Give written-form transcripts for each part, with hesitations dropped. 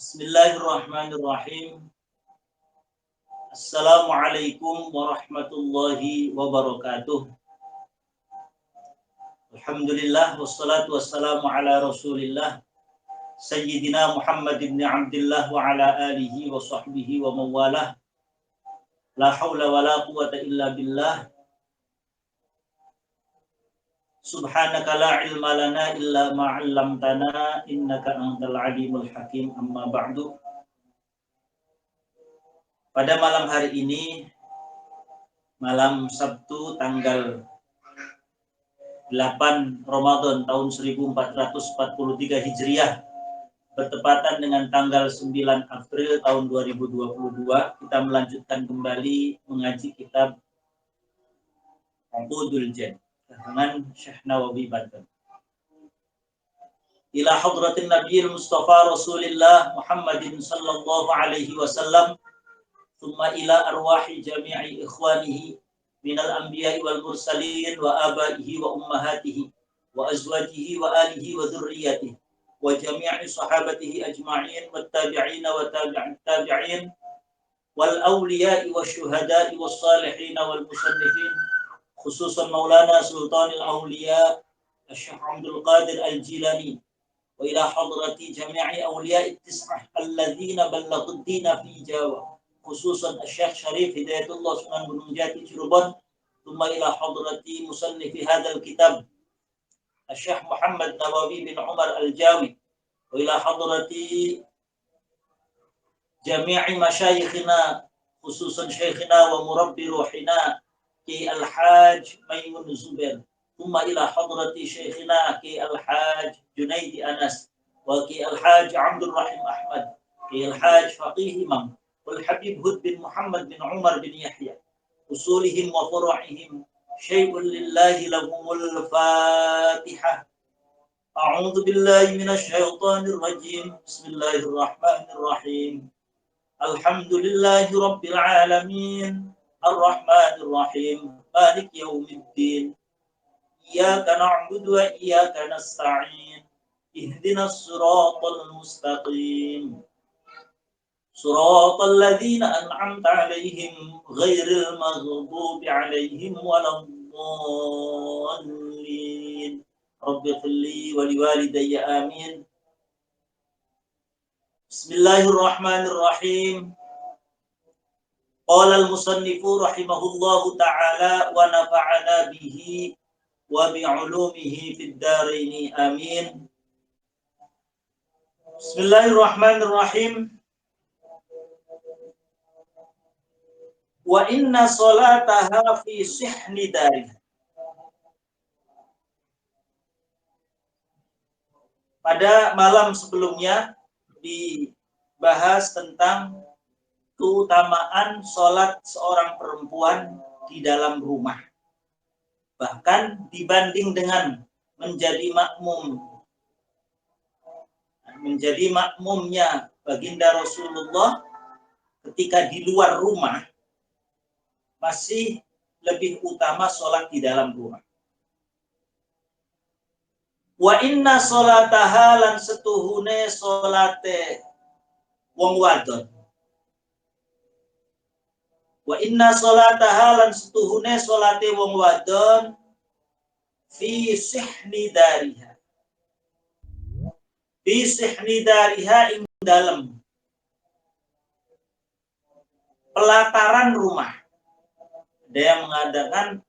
Bismillahirrahmanirrahim. Assalamualaikum warahmatullahi wabarakatuh. Alhamdulillah wassalatu wassalamu ala Rasulillah Sayyidina Muhammad ibn Abdullah wa ala alihi wa sahbihi wa mawalah. La hawla wa la quwata illa billah. Subhanaka la ilma lana illa ma 'allamtana innaka antal alimul hakim. Amma ba'du. Pada malam hari ini, malam Sabtu tanggal 8 Ramadan tahun 1443 Hijriah, bertepatan dengan tanggal 9 April tahun 2022, kita melanjutkan kembali mengaji kitab Uqudul Jan karangan Syekh Nawawi Banten. Ila hadratin Nabiyil Mustafa Rasulillah Muhammadin sallallahu alaihi wasallam, thumma ila arwahi jami'i ikhwanihi minal anbiya'i wal mursalin wa abaihi wa ummahatihi wa azwajihi wa alihi wa dhurriyyatihi wa jami'i sahabatihi ajma'in wa tabi'ina wa tabi'in wal awliya'i wa syuhada'i wa salihin wal musannifin, khususan Maulana Sultanil Awliya Syekh Abdul Qadir Al-Jilani, wa ila hadrati jami'i awliya'i tis'ah alladhina ballaghud dina fi Jawa, khususan Syekh Syarif Hidayatullah Sunan Gunung Jati Cirebon, thumma ila hadrati musannifi hadzal kitab Syekh Muhammad Nawawi bin Umar Al-Jawi, wa ila hadrati jami'i masyayikhina, khususan syekhina wa murabbi ruhina Ki Al-Haj Maimun Zubair, thumma ila hadrati syekhina Ki Al-Haj Junaidi Anas wa Ki Al-Haj Abdul Rahim Ahmad, Ki Al-Haj Faqih Imam والحبيب هود بن محمد بن عمر بن يحيى، أصولهم وفروعهم شيء لله لهم الفاتحة. أعوذ بالله من الشيطان الرجيم. بسم الله الرحمن الرحيم. الحمد لله رب العالمين الرحمن الرحيم مالك يوم الدين إياك نعبد وإياك نستعين اهدنا الصراط المستقيم صراط الذين أنعمت عليهم غير المغضوب عليهم ولا الضالين رب اغفر لي ولوالدي آمين. بسم الله الرحمن الرحيم. قال المصنف رحمه الله تعالى ونفعنا به وبعلومه في الدارين آمين. بسم الله الرحمن الرحيم. Wa inna salataha fi sihni dariha. Pada malam sebelumnya dibahas tentang keutamaan sholat seorang perempuan di dalam rumah, bahkan dibanding dengan menjadi makmumnya baginda Rasulullah ketika di luar rumah, masih lebih utama sholat di dalam rumah. Wa inna sholataha lan setuhune sholate wong wadon. Wa inna sholataha lan setuhune sholate wong wadon fi sihni dariha. Fi sihni dariha ing dalem pelataran rumah. Ada yang mengadakan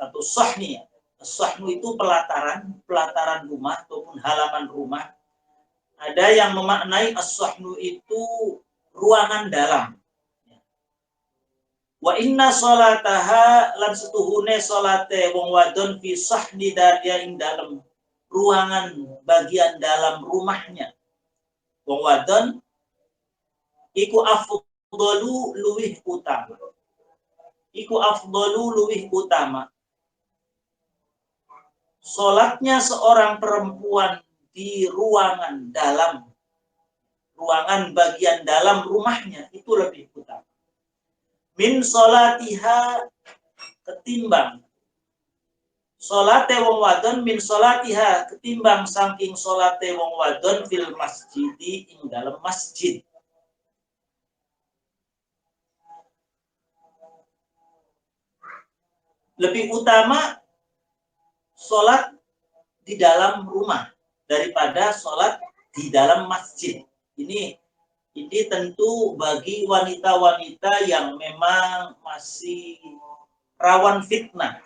atau sahni. Sahnu itu pelataran rumah ataupun halaman rumah. Ada yang memaknai as-sahnu itu ruangan dalam. Wa inna sholataha lan setuhune sholate wong wadon fi sahni dariya ing dalam ruangan bagian dalam rumahnya. Wong wadon iku afdalu luwih utama. Iku afdalu luwih utama. Sholatnya seorang perempuan di ruangan dalam, ruangan bagian dalam rumahnya itu lebih utama. Min sholatiha ketimbang salate wong wadon min salatiha ketimbang saking salate wong wadon fil masjidi ing dalam masjid. Lebih utama sholat di dalam rumah daripada sholat di dalam masjid. Ini tentu bagi wanita-wanita yang memang masih rawan fitnah.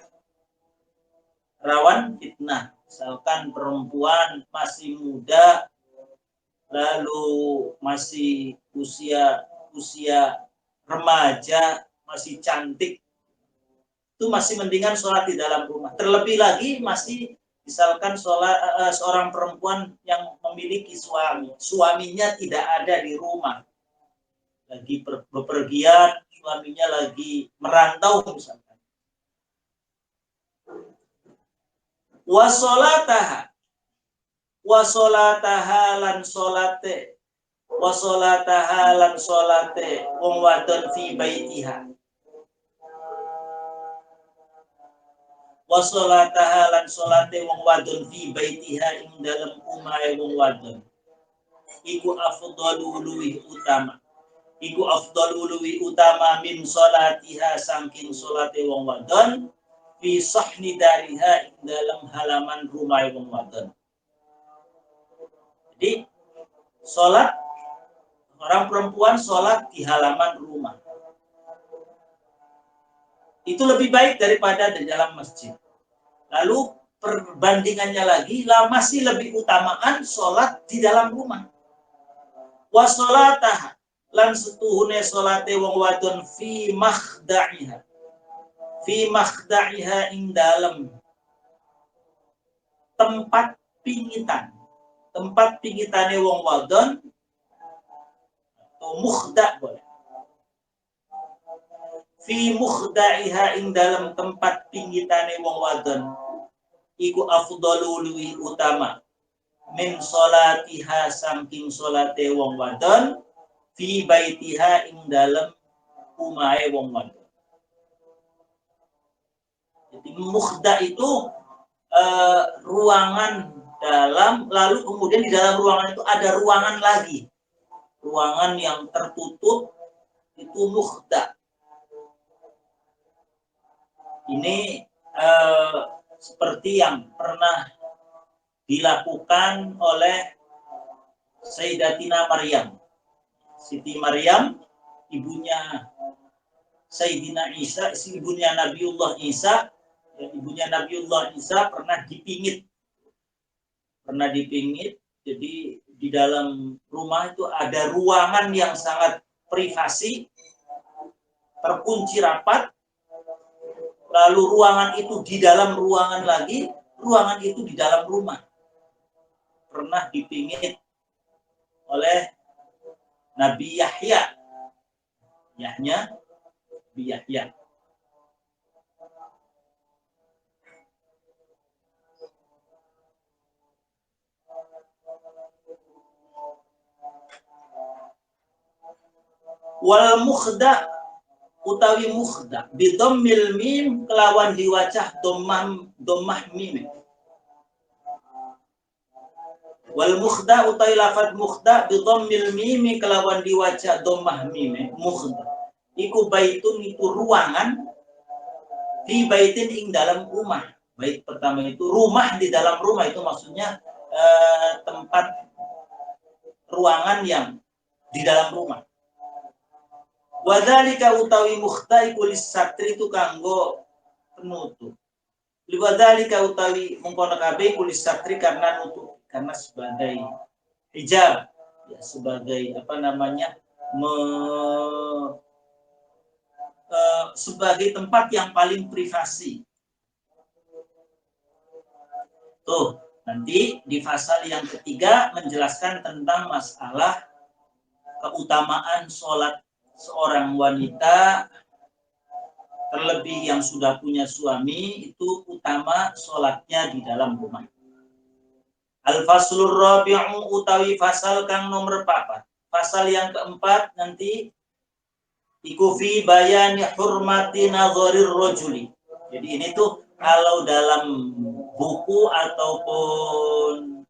Rawan fitnah. Misalkan perempuan masih muda, lalu masih usia remaja, masih cantik, itu masih mendingan sholat di dalam rumah. Terlebih lagi masih misalkan seorang perempuan yang memiliki suami, suaminya tidak ada di rumah, lagi bepergian, suaminya lagi merantau misalkan. Wasolataha lan solate, wasolataha lan solate wong wadon fi baitiha. Wasolataha lan solate wong wadon fi baitiha ing dalam umahe wong wadon iku afdalu luwih utama, iku afdalu luwih utama min solatiha saking solate wong wadon fi sahni dariha ing dalam halaman rumahe wong wadon. Jadi sholat orang perempuan sholat di halaman rumah itu lebih baik daripada di dalam masjid. Lalu perbandingannya lagi, masih lebih utamaan sholat di dalam rumah. Wa sholatah lan setuhune sholate wong wadon fi makhda'iha. Fi makhda'iha ing dalam tempat pingitan. Tempat pingitane wong wadon atau mukhda' boleh. Fi mukhda'iha ing dalam tempat pinggitane wong wadon iku afdalu luwih utama min sholatiha saking sholate wong wadon fi baitiha ing dalam umahe wong wadon. Jadi mukhda' itu ruangan dalam, lalu kemudian di dalam ruangan itu ada ruangan lagi, ruangan yang tertutup, itu mukhda'. Ini seperti yang pernah dilakukan oleh Sayyidatina Maryam. Siti Maryam, ibunya Sayyidina Isa, ibunya Nabiullah Isa, ibunya Nabiullah Isa pernah dipingit. Jadi di dalam rumah itu ada ruangan yang sangat privasi, terkunci rapat. Lalu ruangan itu di dalam ruangan lagi, ruangan itu di dalam rumah. Pernah dipingit oleh Nabi Yahya. Nabi Yahya. Wal mukhda' utawi mukhda' bidammil mim kelawan diwacah dhammah mim. Wal mukhda' utawi lafadz mukhda' bidammil mim kelawan diwacah dhammah mim. Mukhda' iku baitun, itu ruangan, di baitin ing dalam rumah. Bait pertama itu rumah, di dalam rumah itu maksudnya tempat ruangan yang di dalam rumah. Wadzalika utawi mukhda' iku lisatri itu kanggo penutup. Wadzalika utawi mengkono kabeh iku lisatri karena nutup, karena sebagai hijab, ya, sebagai sebagai tempat yang paling privasi. Tuh, nanti di pasal yang ketiga menjelaskan tentang masalah keutamaan sholat seorang wanita, terlebih yang sudah punya suami, itu utama sholatnya di dalam rumah. Al-faslur rabi'u utawi fasal kang nomor 4. Fasal yang keempat nanti iku fi bayani hurmati nadharir rajuli. Jadi ini tuh Kalau dalam buku ataupun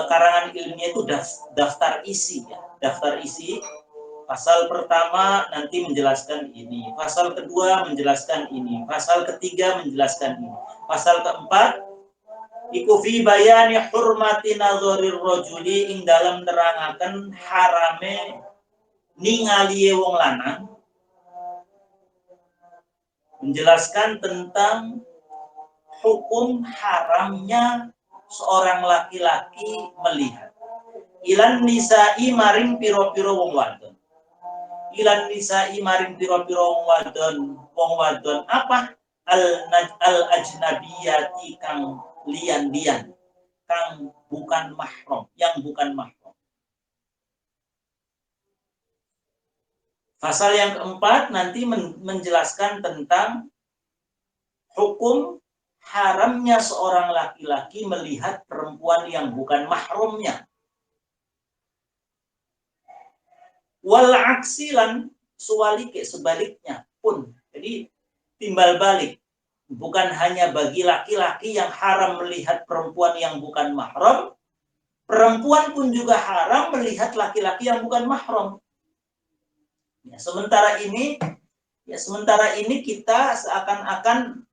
karangan ilmiah itu daftar isi ya. Daftar isi, pasal pertama nanti menjelaskan ini, pasal kedua menjelaskan ini, pasal ketiga menjelaskan ini, pasal keempat iku fi bayani hurmati nadzorir rajuli ing dalam nerangaken harame ningali wong lanang, menjelaskan tentang hukum haramnya seorang laki-laki melihat ilan nisa'i maring piro-piro wong wadon. Ilan nisa'i maring piro-piro wong wadon apa? Al ajnabiyati kang lian-lian, kang bukan mahram, yang bukan mahram. Pasal yang keempat nanti menjelaskan tentang hukum haramnya seorang laki-laki melihat perempuan yang bukan mahramnya. Wal aksilan suwalike, sebaliknya pun. Jadi timbal balik. Bukan hanya bagi laki-laki yang haram melihat perempuan yang bukan mahram, perempuan pun juga haram melihat laki-laki yang bukan mahram. Ya, sementara ini kita seakan-akan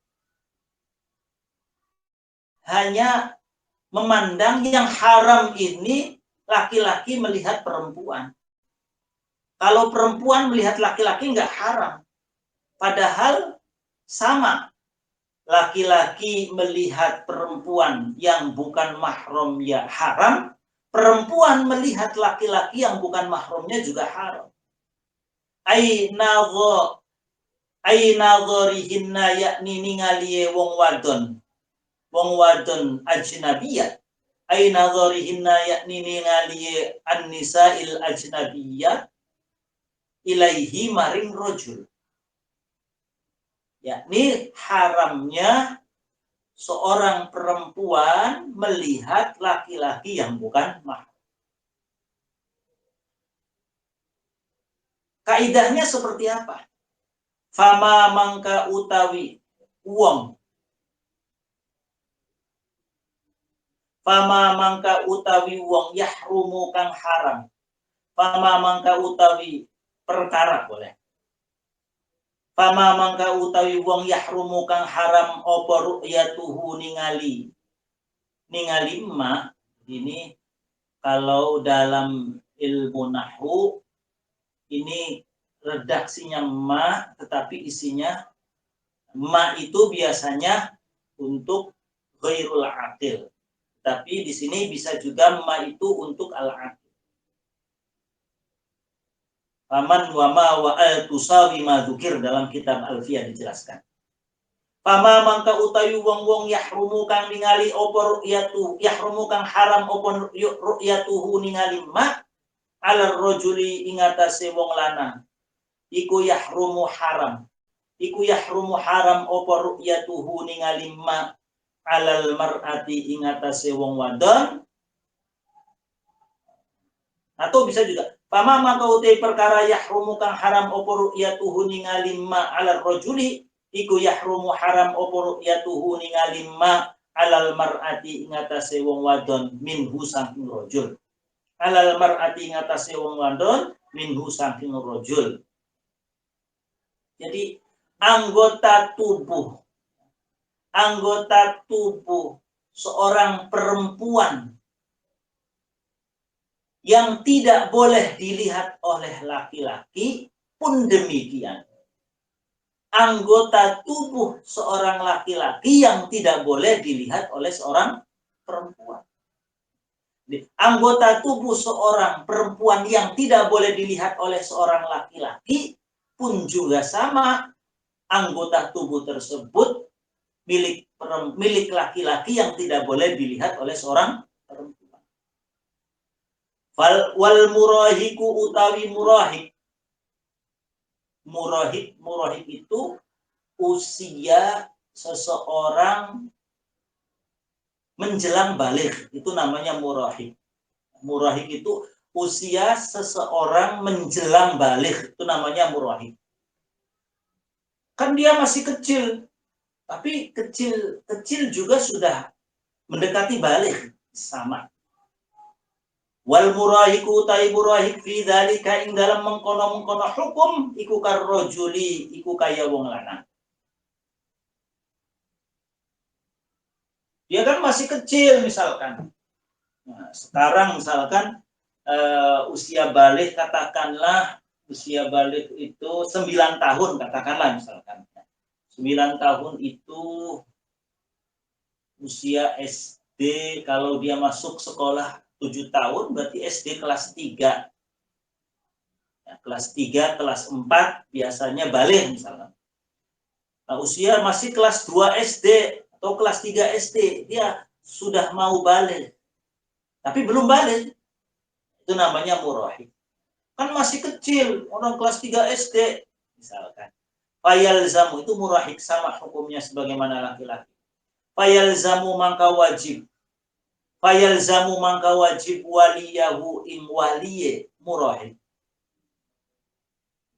hanya memandang yang haram ini laki-laki melihat perempuan. Kalau perempuan melihat laki-laki nggak haram. Padahal sama. Laki-laki melihat perempuan yang bukan mahram ya haram. Perempuan melihat laki-laki yang bukan mahramnya juga haram. Ainadhorihinna yakni ningali wong wadon ajnabiyah. Ainadhorihinna yakni ningali an-nisa'il ajnabiyah ilaihi maring rojul, yakni haramnya seorang perempuan melihat laki-laki yang bukan mahram. Kaidahnya seperti apa? Fama mangka utawi wong, fama mangka utawi wong yahrumu kang haram, fama mangka utawi perkara boleh. Fama mangka utawi wong yahrumu kang haram apa ru'yatuhu ningali ma. Ini kalau dalam ilmu nahwu ini redaksinya ma tetapi isinya ma itu biasanya untuk ghairul aqil. Tapi di sini bisa juga ma itu untuk al-aqil. Faman wa ma wa al tusawi ma dzukir dalam kitab Alfiyah dijelaskan. Fama mangka utawi wong-wong yahrumu kang ningali apa ru'yatu, yahrumu kang haram apa ru'yatuhu ningali ma ala rajuli ing atase wong lanang. Iku yahrumu haram. Iku yahrumu haram apa ru'yatuhu ningali ma alal mar'ati ing atase wong wadon. Atau bisa juga pama maka utai perkara yahrumu kang haram apa ru'yatuhu ningali ma 'alal rajuli iku yahrumu haram apa ru'yatuhu ningali ma 'alal mar'ati ing atase wong wadon minhu saking rajul. 'Alal mar'ati ing atase wong wadon minhu saking rajul. Jadi anggota tubuh seorang perempuan yang tidak boleh dilihat oleh laki-laki pun demikian. Anggota tubuh seorang laki-laki yang tidak boleh dilihat oleh seorang perempuan. Anggota tubuh seorang perempuan yang tidak boleh dilihat oleh seorang laki-laki pun juga sama. Anggota tubuh tersebut milik laki-laki yang tidak boleh dilihat oleh seorang perempuan. Wal murahiku utawi murahik itu usia seseorang menjelang baligh, itu namanya murahik. Murahik itu usia seseorang menjelang baligh, itu namanya murahik. Kan dia masih kecil, Tapi kecil juga sudah mendekati balik sama. Wal murahiku tai murahik fi dzalika ing dalam mengkono-mengkono hukum iku karrojuli iku kaya wong lanang. Dia kan masih kecil misalkan. Nah, sekarang misalkan usia balik katakanlah usia balik itu 9 tahun katakanlah misalkan. 9 tahun itu usia SD, kalau dia masuk sekolah 7 tahun berarti SD kelas 3. Ya, kelas 3, kelas 4 biasanya balik misalnya. Nah, usia masih kelas 2 SD atau kelas 3 SD, dia sudah mau balik. Tapi belum balik. Itu namanya murahik. Kan masih kecil, orang kelas 3 SD misalkan. Fayalzamu itu murahik sama hukumnya sebagaimana laki-laki. Fayalzamu mangka wajib. Fayalzamu mangka wajib waliyahu ing waliye murahik.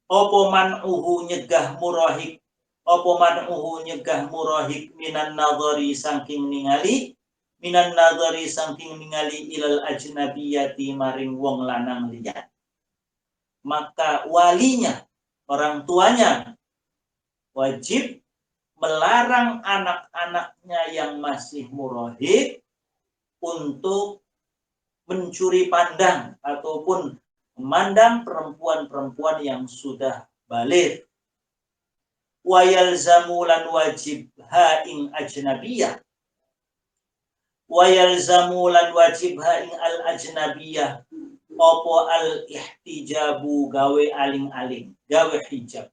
Opo man'uhu nyegah murahik. Opo man'uhu nyegah murahik minan nadhari saking ningali. Minan nadhari saking ningali ilal ajnabiyati maring wong lanang liya. Maka walinya, orang tuanya, wajib melarang anak-anaknya yang masih murahik untuk mencuri pandang ataupun memandang perempuan-perempuan yang sudah balik. Wa yalzamu lan wajib ha ing ajnabiyah. Wa yalzamu lan wajib ha ing al ajnabiyah. Opo al ihtijabu gawe aling-aling, gawe hijab.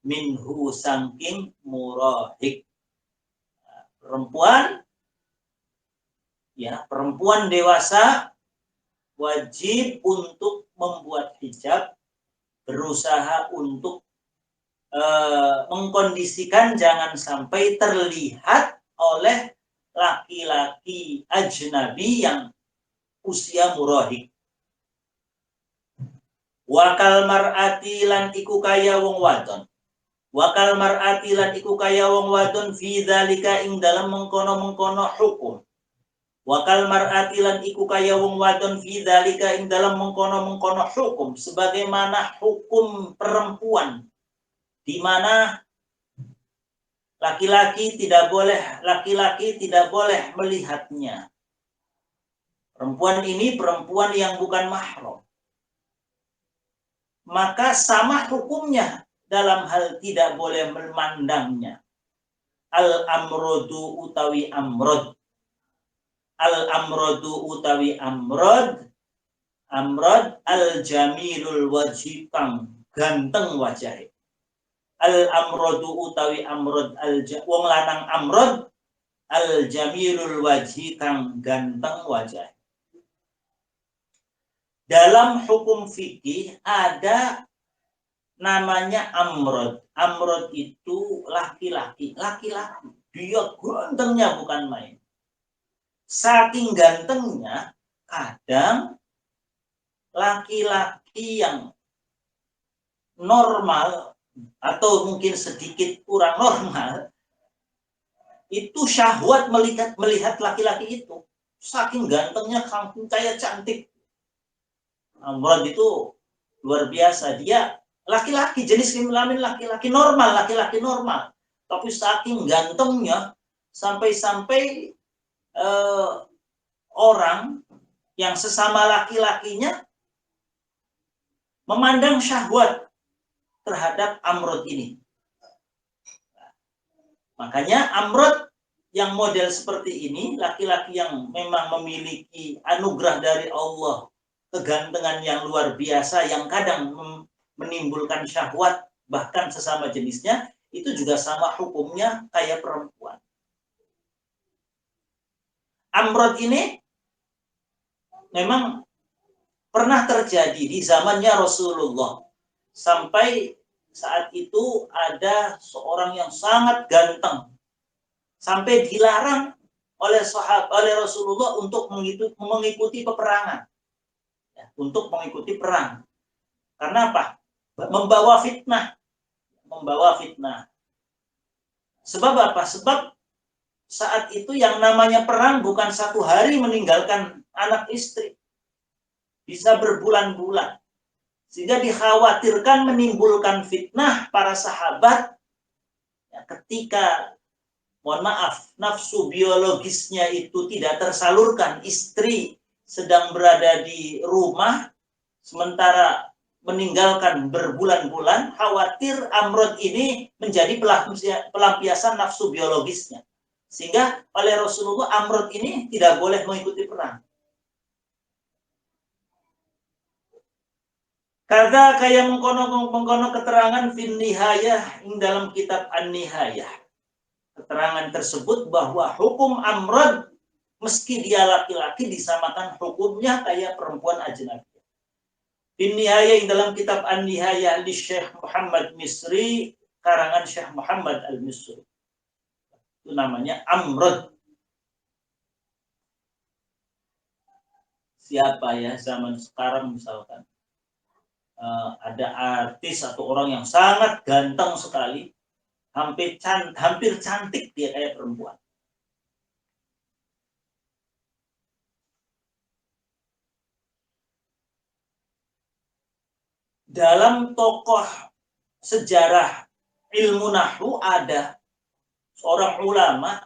Minhu sangking murahik. Perempuan, ya, perempuan dewasa wajib untuk membuat hijab, berusaha untuk mengkondisikan jangan sampai terlihat oleh laki-laki ajnabi yang usia murahik. Wakal mar'ati lan iku kaya wong wadon. Wakal mar'ati lan iku kaya wong wadon fi dzalika ing dalam mengkono-mengkono hukum. Wakal mar'ati lan iku kaya wong wadon fi dzalika ing dalam mengkono-mengkono hukum sebagaimana hukum perempuan di mana laki-laki tidak boleh melihatnya. Perempuan ini perempuan yang bukan mahram. Maka sama hukumnya dalam hal tidak boleh memandangnya. Al-amrodu utawi amrod. Al-amrodu utawi amrod. Amrod al-jamilul wajib kang ganteng wajah. Al-amrodu utawi amrod wong lanang amrod al-jamilul wajhi kang ganteng wajah. Dalam hukum fikih ada namanya amrod. Amrod itu laki-laki. Laki-laki. Dia gantengnya bukan main. Saking gantengnya, kadang laki-laki yang normal atau mungkin sedikit kurang normal, itu syahwat melihat laki-laki itu. Saking gantengnya, kayak cantik. Amrod itu luar biasa. Dia laki-laki, jenis kelamin laki-laki normal, Tapi saking gantengnya, sampai-sampai orang yang sesama laki-lakinya memandang syahwat terhadap amrod ini. Makanya amrod yang model seperti ini, laki-laki yang memang memiliki anugerah dari Allah, kegantengan yang luar biasa yang kadang menimbulkan syahwat bahkan sesama jenisnya, itu juga sama hukumnya kayak perempuan. Amrod ini memang pernah terjadi di zamannya Rasulullah. Sampai saat itu ada seorang yang sangat ganteng. Sampai dilarang oleh Rasulullah untuk mengikuti peperangan. Untuk mengikuti perang. Karena apa? Membawa fitnah. Sebab apa? Sebab saat itu yang namanya perang bukan satu hari meninggalkan anak istri. Bisa berbulan-bulan. Sehingga dikhawatirkan menimbulkan fitnah para sahabat ya, ketika, mohon maaf, nafsu biologisnya itu tidak tersalurkan. Istri sedang berada di rumah, sementara meninggalkan berbulan-bulan, khawatir amrod ini menjadi pelampiasan nafsu biologisnya. Sehingga oleh Rasulullah amrod ini tidak boleh mengikuti perang. Karena kayak mengkono keterangan fin nihayah ing dalam kitab An-Nihayah. Keterangan tersebut bahwa hukum amrod meski dia laki-laki disamakan hukumnya kayak perempuan ajnabi. Fin nihayah dalam kitab An-Nihayah di Syekh Muhammad Misri, karangan Syekh Muhammad Al-Misri. Itu namanya amrod. Siapa ya zaman sekarang misalkan ada artis atau orang yang sangat ganteng sekali, hampir cantik dia kayak perempuan. Dalam tokoh sejarah ilmu nahwu ada seorang ulama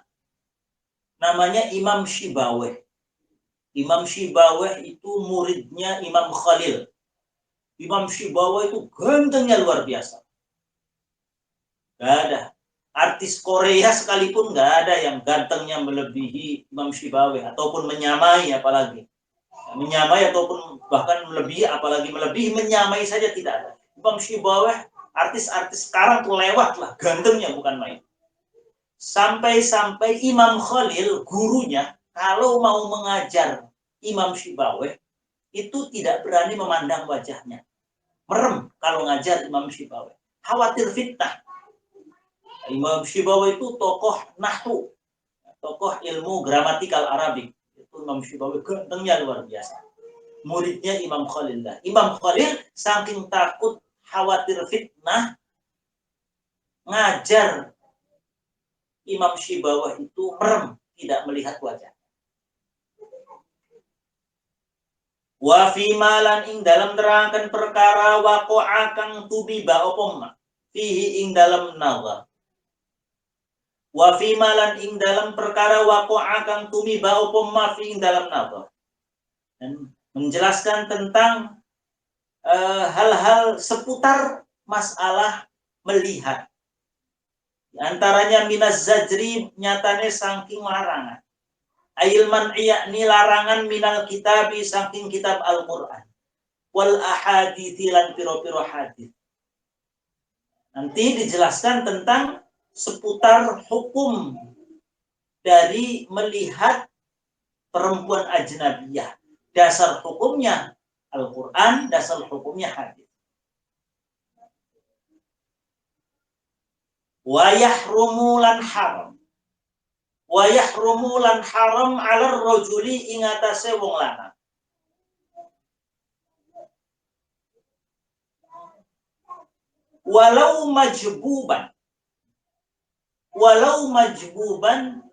namanya Imam Syibaweh. Imam Syibaweh itu muridnya Imam Khalil. Imam Syibaweh itu gantengnya luar biasa. Gak ada. Artis Korea sekalipun gak ada yang gantengnya melebihi Imam Syibaweh ataupun menyamai apalagi. Menyamai ataupun bahkan melebihi, apalagi melebihi, menyamai saja tidak ada. Imam Syibaweh, artis-artis sekarang tuh lewat lah, gantengnya bukan main. Sampai-sampai Imam Khalil, gurunya, kalau mau mengajar Imam Syibaweh, itu tidak berani memandang wajahnya. Merem kalau ngajar Imam Syibaweh. Khawatir fitnah. Imam Syibaweh itu tokoh nahwu, tokoh ilmu gramatikal Arabik. Imam Syibaweh gantengnya luar biasa. Muridnya Imam Khalil. Imam Khalil saking takut khawatir fitnah, ngajar Imam Syibaweh itu merem, tidak melihat wajah. Wa fi malan ing dalam terangkan perkara waqa'a kang tubiba opoma fihi ing dalam nazar. Wa fi malan ing dalam perkara waqa'a kang tumiba opoma fi ing dalam nazar. Dan menjelaskan tentang hal-hal seputar masalah melihat. Di antaranya minaz zajri nyatane saking larangan. Ail man'iyah ni larangan minal kitabi saking kitab Al-Qur'an. Wal ahadithi lan piro-piro hadith. Nanti dijelaskan tentang seputar hukum dari melihat perempuan ajnabiyah. Dasar hukumnya Al-Quran, dasar hukumnya hadis. Wa yahrumu lan haram. Wa yahrumu lan haram 'alar rajuli ing atase wong lanang. Walau majbuban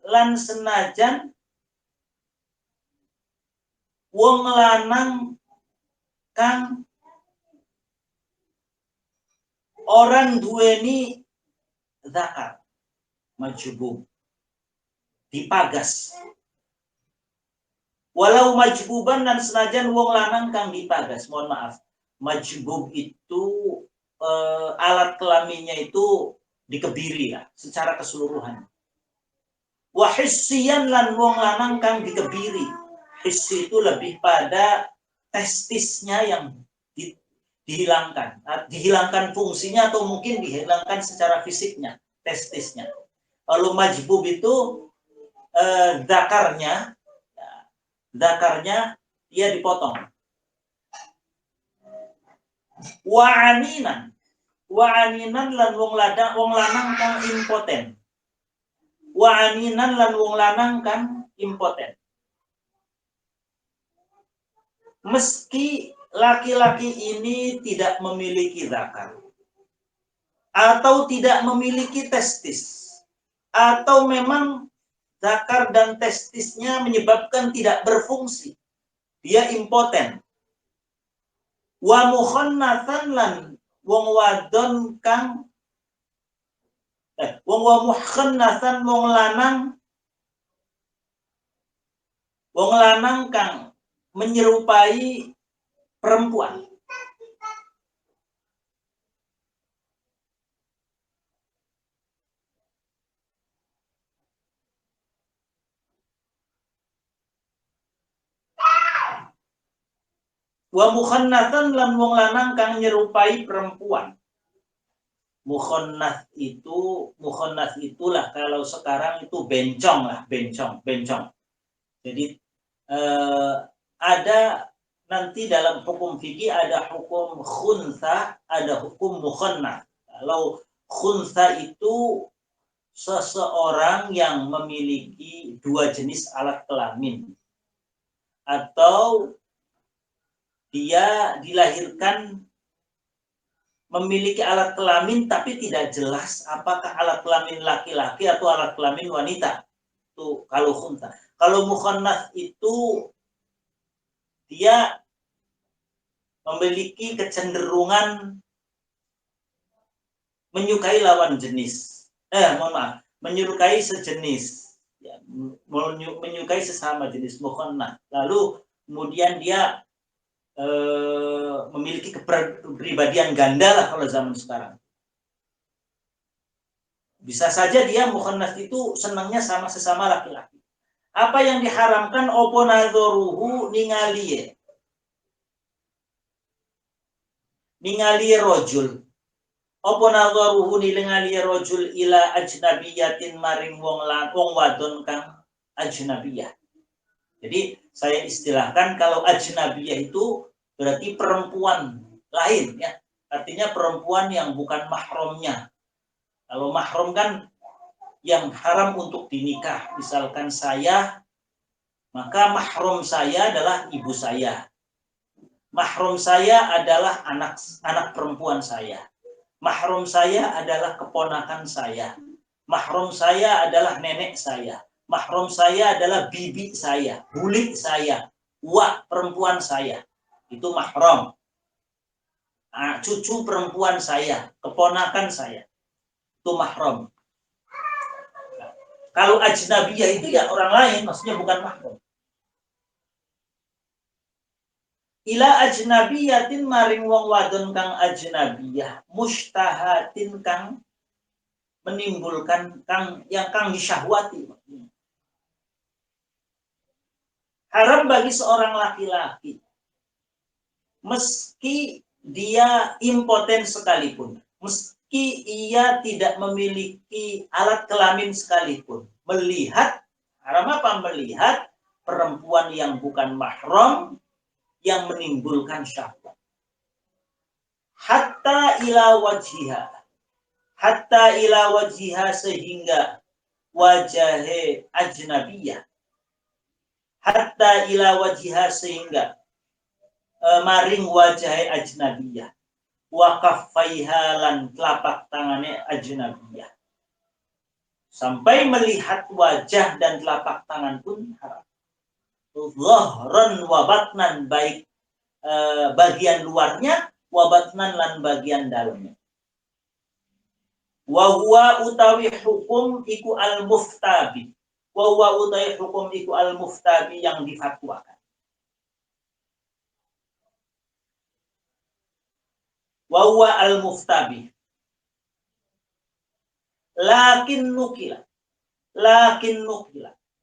lan senajan wong lanang kang orang duweni zakar, majbub, dipagas. Walau majbuban dan senajan wong lanang kang dipagas, mohon maaf, majbub itu alat kelaminnya itu dikebiri ya, secara keseluruhan. Wahissiyan lan wong lanang kang dikebiri. Hissi itu lebih pada testisnya yang dihilangkan. Dihilangkan fungsinya atau mungkin dihilangkan secara fisiknya, testisnya. Kalau majbub itu zakarnya dia dipotong. Wa'aninan lan wong lanang kang impoten. Wa'aninan lan wong lanang kang impoten. Meski laki-laki ini tidak memiliki zakar atau tidak memiliki testis, atau memang zakar dan testisnya menyebabkan tidak berfungsi, dia impoten. Wa mukhannatsan lan wong wadon kang wong wa mukhannatsan wong lanang kang menyerupai perempuan. Wa mukhannatsan lan wong lanang kang nyerupai perempuan. Mukhannats itulah kalau sekarang itu bencong lah, bencong. Jadi ada nanti dalam hukum fikih ada hukum khunsa, ada hukum mukhannats. Kalau khunsa itu seseorang yang memiliki dua jenis alat kelamin, atau dia dilahirkan memiliki alat kelamin tapi tidak jelas apakah alat kelamin laki-laki atau alat kelamin wanita. Itu kalau khunsa. Kalau mukhannats itu dia memiliki kecenderungan menyukai lawan jenis. Menyukai sejenis. Ya, menyukai sesama jenis, mukhannats. Lalu kemudian dia memiliki kepribadian ganda lah kalau zaman sekarang. Bisa saja dia mukhannats itu senangnya sama sesama laki-laki. Apa yang diharamkan opo nadzoruhu ningali rojul. Opo nadzoruhu ningali rojul ila ajnabiyatin maring wong wadon kang ajnabiyah. Jadi saya istilahkan kalau ajnabiyah itu berarti perempuan lain ya. Artinya perempuan yang bukan mahramnya. Kalau mahram kan yang haram untuk dinikah. Misalkan saya, maka mahram saya adalah ibu saya. Mahram saya adalah anak perempuan saya. Mahram saya adalah keponakan saya. Mahram saya adalah nenek saya. Mahram saya adalah bibi saya, bulik saya, wak perempuan saya. Itu mahram. Cucu perempuan saya, keponakan saya. Itu mahram. Kalau ajnabiyah itu ya orang lain, maksudnya bukan mahram. Ila ajnabiyatin maring wong wadon kang ajnabiyah, mustahatin kang menimbulkan kang disyahwati. Haram bagi seorang laki-laki meski dia impoten sekalipun, meski ia tidak memiliki alat kelamin sekalipun, haram apa? Melihat perempuan yang bukan mahram yang menimbulkan syahwat. Hatta ila wajhiha sehingga wajah ajnabiyah. Hatta ila wajhiha sehingga maring wajah ajnabiyah. Wa kaffaiha lan telapak tangannya ajnabiyah. Sampai melihat wajah dan telapak tangan pun haram. Dhahran wa batnan, baik bagian luarnya, wa batnan lan bagian dalamnya. Wa huwa utawi hukum iku al-muftabi. Wa huwa utawi hukum iku al-muftabi yang difatwakan. Wa huwa al-muftabi. Lakin nukila.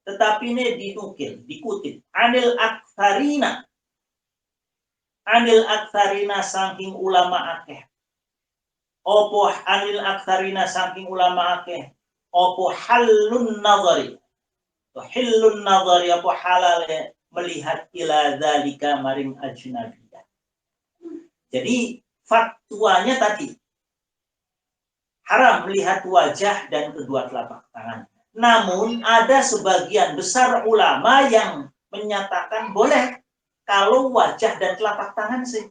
Tetapi ini dinukil, dikutip. Anil aksarina saking ulama akeh. Opo anil aksarina saking ulama akeh. Opo halun nazari. Hilun nazari opo halale melihat ila dzalika maring ajnabiyah. Jadi fatwanya tadi haram melihat wajah dan kedua telapak tangan. Namun ada sebagian besar ulama yang menyatakan boleh kalau wajah dan telapak tangan sih.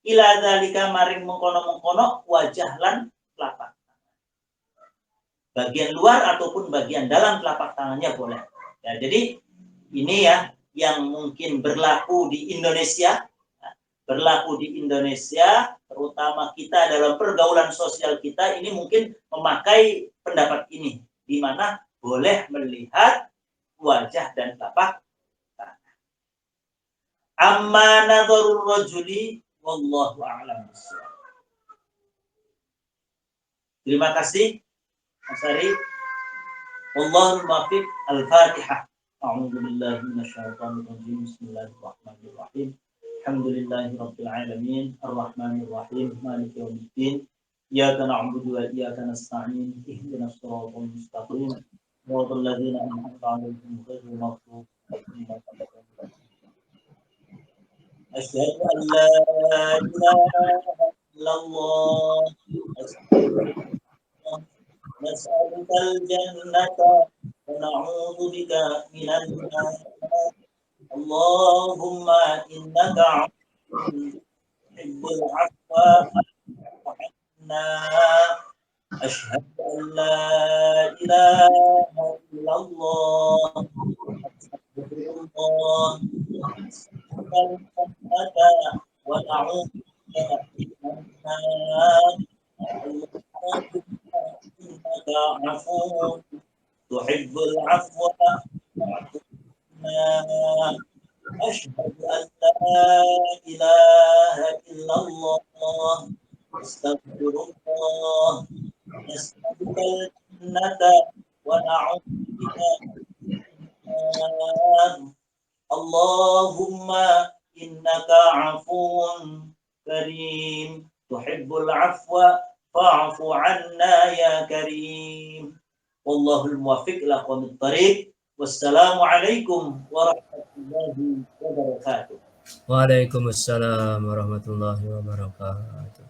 Ila dzalika maring mengkono-mengkono wajah lan telapak tangan. bagian luar ataupun bagian dalam telapak tangannya boleh. Ya, jadi ini ya yang mungkin berlaku di Indonesia, terutama kita dalam pergaulan sosial kita ini mungkin memakai pendapat ini, di mana boleh melihat wajah dan telapak tangan. Amma nadharur rajuli wallahu a'lam bishawab. Terima kasih Mas Ari. Wallahul muwaffiq. Al-Fatihah. A'udzu billahi minasyaitonir rajim. Bismillahirrahmanirrahim. Alhamdulillahi rabbil alamin. Arrahmanir rahim. Maliki yaumiddin. Iyyaka na'budu wa iyyaka nasta'in. Ihdinas siratal mustaqim. Siratal ladzina an'amta 'alaihim ghairil maghdubi 'alaihim. Asyhadu an la ilaha illallah. نسألك الجنة ونعوذ بك من النار اللهم إنك عفو تحب العفو فاعف عنا أشهد أن لا إله إلا الله أستغفر الله نسألك الجنة ونعوذ بك من النار اللهم إنك عفو تحب العفو فاعف عنا أشهد أن لا إله إلا الله أستغفر الله نسألك الجنة ونعوذ بك من النار اللهم إنك عفو كريم تحب العفو فاعف عنا يا كريم والله الموفق إلى أقوم الطريق والسلام عليكم ورحمة الله وبركاته. Waalaikumsalam warahmatullahi wabarakatuh.